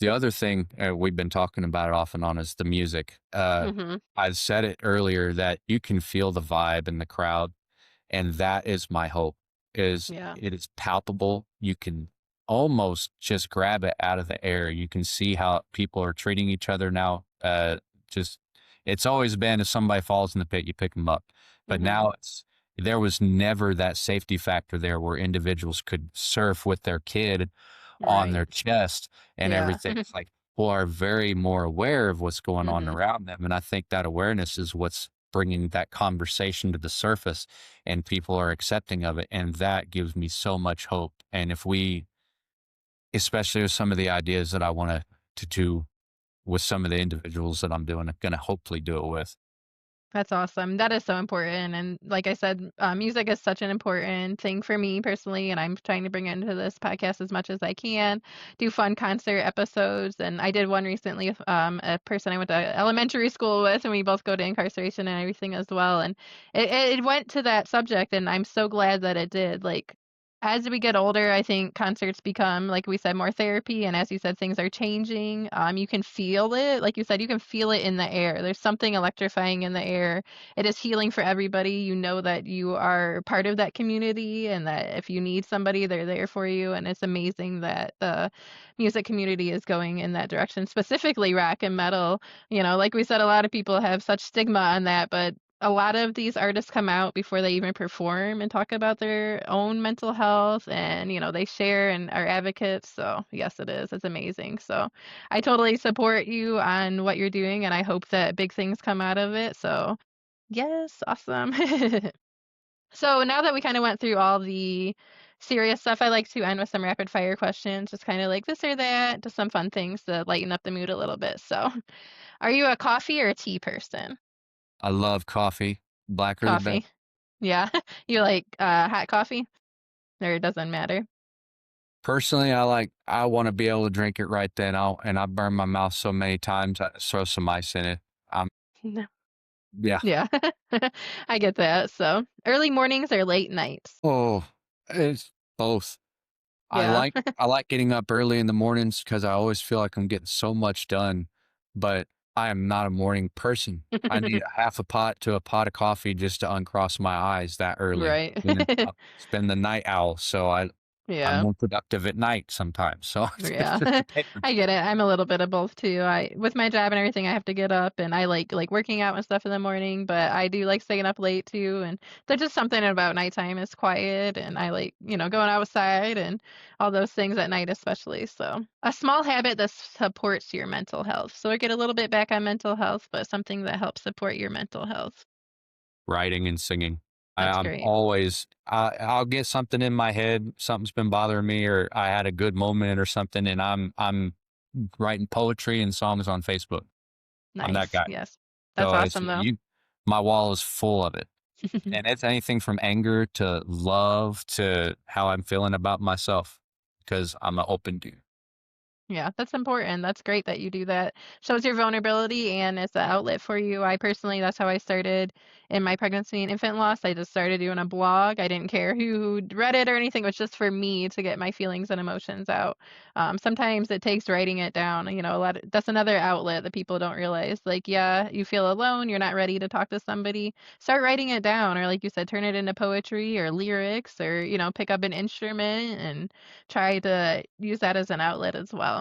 The other thing we've been talking about off and on is the music. Mhm. I said it earlier that you can feel the vibe in the crowd, and that is my hope. Is Yeah. it is palpable. You can almost just grab it out of the air. You can see how people are treating each other now. Just it's always been if somebody falls in the pit, you pick them up, but Mhm. now it's there was never that safety factor there where individuals could surf with their kid on their Right. chest and Yeah. everything. It's like people are very more aware of what's going on Mhm. around them. And I think that awareness is what's bringing that conversation to the surface and people are accepting of it. And that gives me so much hope. And if we, especially with some of the ideas that I want to do with some of the individuals that I'm doing, going to hopefully do it with. That's awesome. That is so important, and like I said, music is such an important thing for me personally, and I'm trying to bring it into this podcast as much as I can. Do fun concert episodes, and I did one recently with a person I went to elementary school with, and we both go to incarceration and everything as well. And it went to that subject, and I'm so glad that it did. Like as we get older, I think concerts become, like we said, more therapy. And as you said, things are changing. You can feel it. Like you said, you can feel it in the air. There's something electrifying in the air. It is healing for everybody. You know that you are part of that community and that if you need somebody, they're there for you. And it's amazing that the music community is going in that direction, specifically rock and metal. Like we said, a lot of people have such stigma on that, but a lot of these artists come out before they even perform and talk about their own mental health and they share and are advocates. So yes, it is. It's amazing. So I totally support you on what you're doing and I hope that big things come out of it. So yes, awesome. So now that we kind of went through all the serious stuff, I like to end with some rapid fire questions, just kind of like this or that, just some fun things to lighten up the mood a little bit. So are you a coffee or a tea person? I love coffee, blacker the better. Coffee. Yeah. You like, hot coffee? Or it doesn't matter? Personally, I want to be able to drink it right then. I burn my mouth so many times. I throw some ice in it. No. Yeah. Yeah. I get that. So, early mornings or late nights? Oh, it's both. Yeah. I like getting up early in the mornings because I always feel like I'm getting so much done, but I am not a morning person. I need a half a pot to a pot of coffee just to uncross my eyes that early. Right. And then it's been the night owl, so I'm Yeah. more productive at night sometimes. So it's Yeah. just depends. I get it. I'm a little bit of both too. I with my job and everything, I have to get up and I like working out and stuff in the morning, but I do like staying up late too. And there's just something about nighttime is quiet and I like, going outside and all those things at night especially. So a small habit that supports your mental health. So I get a little bit back on mental health, but something that helps support your mental health. Writing and singing. That's I'm great. always I'll get something in my head, something's been bothering me, or I had a good moment or something, and I'm writing poetry and songs on Facebook. I'm that Nice. guy. Yes. That's So it's awesome though. you my wall is full of it. And it's anything from anger to love to how I'm feeling about myself because I'm an open dude. Yeah, that's important. That's great that you do that. Shows your vulnerability and it's an outlet for you. I personally, that's how I started in my pregnancy and infant loss. I just started doing a blog. I didn't care who read it or anything. It was just for me to get my feelings and emotions out. Sometimes it takes writing it down. That's another outlet that people don't realize. Like, yeah, you feel alone. You're not ready to talk to somebody. Start writing it down, or like you said, turn it into poetry or lyrics, or pick up an instrument and try to use that as an outlet as well.